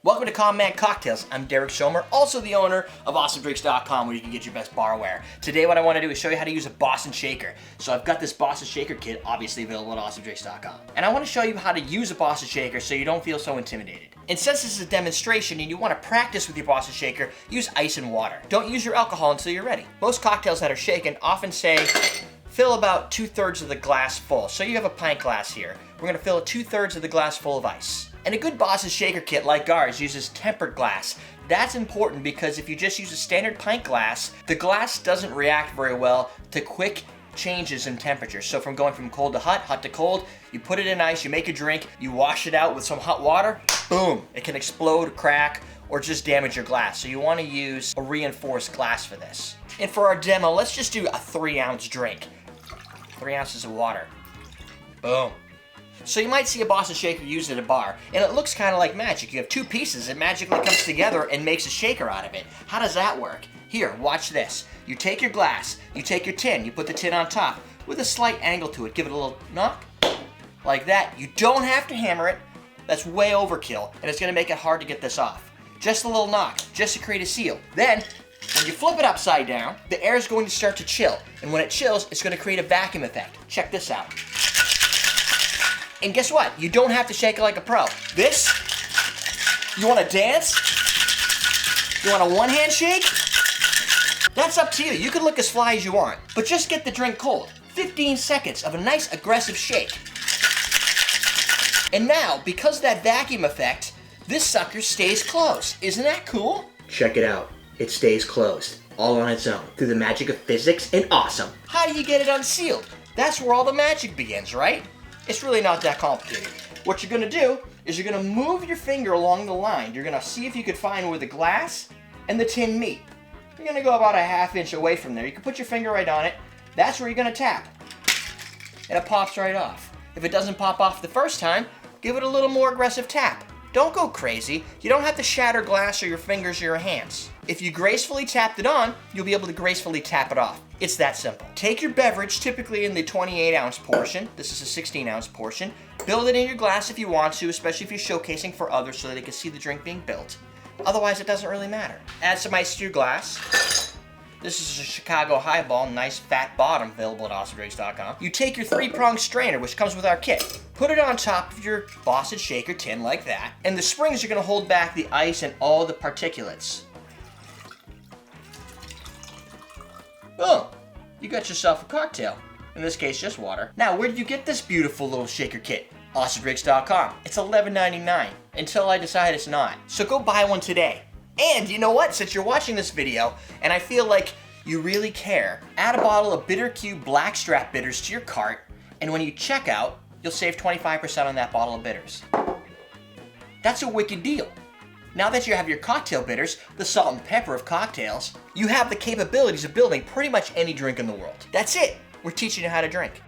Welcome to Common Man Cocktails. I'm Derek Schomer, also the owner of AwesomeDrinks.com, where you can get your best barware. Today what I want to do is show you how to use a Boston Shaker. So I've got this Boston Shaker kit, obviously available at AwesomeDrinks.com. And I want to show you how to use a Boston Shaker so you don't feel so intimidated. And since this is a demonstration and you want to practice with your Boston Shaker, use ice and water. Don't use your alcohol until you're ready. Most cocktails that are shaken often say, fill about 2/3 of the glass full. So you have a pint glass here. We're going to fill 2/3 of the glass full of ice. And a good Boston Shaker kit like ours uses tempered glass. That's important because if you just use a standard pint glass, the glass doesn't react very well to quick changes in temperature. So from going from cold to hot, hot to cold, you put it in ice, you make a drink, you wash it out with some hot water, boom, it can explode, crack, or just damage your glass. So you want to use a reinforced glass for this. And for our demo, let's just do a 3-ounce drink. 3 ounces of water. Boom. So you might see a Boston Shaker used at a bar, and it looks kind of like magic. You have two pieces, it magically comes together and makes a shaker out of it. How does that work? Here, watch this. You take your glass, you take your tin, you put the tin on top with a slight angle to it. Give it a little knock, like that. You don't have to hammer it. That's way overkill, and it's gonna make it hard to get this off. Just a little knock, just to create a seal. Then, when you flip it upside down, the air is going to start to chill, and when it chills, it's gonna create a vacuum effect. Check this out. And guess what? You don't have to shake it like a pro. This, you wanna dance? You want a one-hand shake? That's up to you. You can look as fly as you want, but just get the drink cold. 15 seconds of a nice aggressive shake. And now, because of that vacuum effect, this sucker stays closed. Isn't that cool? Check it out. It stays closed, all on its own, through the magic of physics and awesome. How do you get it unsealed? That's where all the magic begins, right? It's really not that complicated. What you're gonna do is you're gonna move your finger along the line. You're gonna see if you could find where the glass and the tin meet. You're gonna go about a 1/2 inch away from there. You can put your finger right on it. That's where you're gonna tap. And it pops right off. If it doesn't pop off the first time, give it a little more aggressive tap. Don't go crazy. You don't have to shatter glass or your fingers or your hands. If you gracefully tapped it on, you'll be able to gracefully tap it off. It's that simple. Take your beverage, typically in the 28-ounce portion. This is a 16-ounce portion. Build it in your glass if you want to, especially if you're showcasing for others so that they can see the drink being built. Otherwise, it doesn't really matter. Add some ice to your glass. This is a Chicago Highball, nice fat bottom, available at AwesomeDrinks.com. You take your 3-prong strainer, which comes with our kit. Put it on top of your Boston Shaker tin like that, and the springs are gonna hold back the ice and all the particulates. Boom, you got yourself a cocktail. In this case, just water. Now, where did you get this beautiful little shaker kit? AwesomeDrinks.com. It's $11.99, until I decide it's not. So go buy one today. And you know what? Since you're watching this video, and I feel like you really care, add a bottle of Bittercube Blackstrap bitters to your cart, and when you check out, you'll save 25% on that bottle of bitters. That's a wicked deal. Now that you have your cocktail bitters, the salt and pepper of cocktails, you have the capabilities of building pretty much any drink in the world. That's it. We're teaching you how to drink.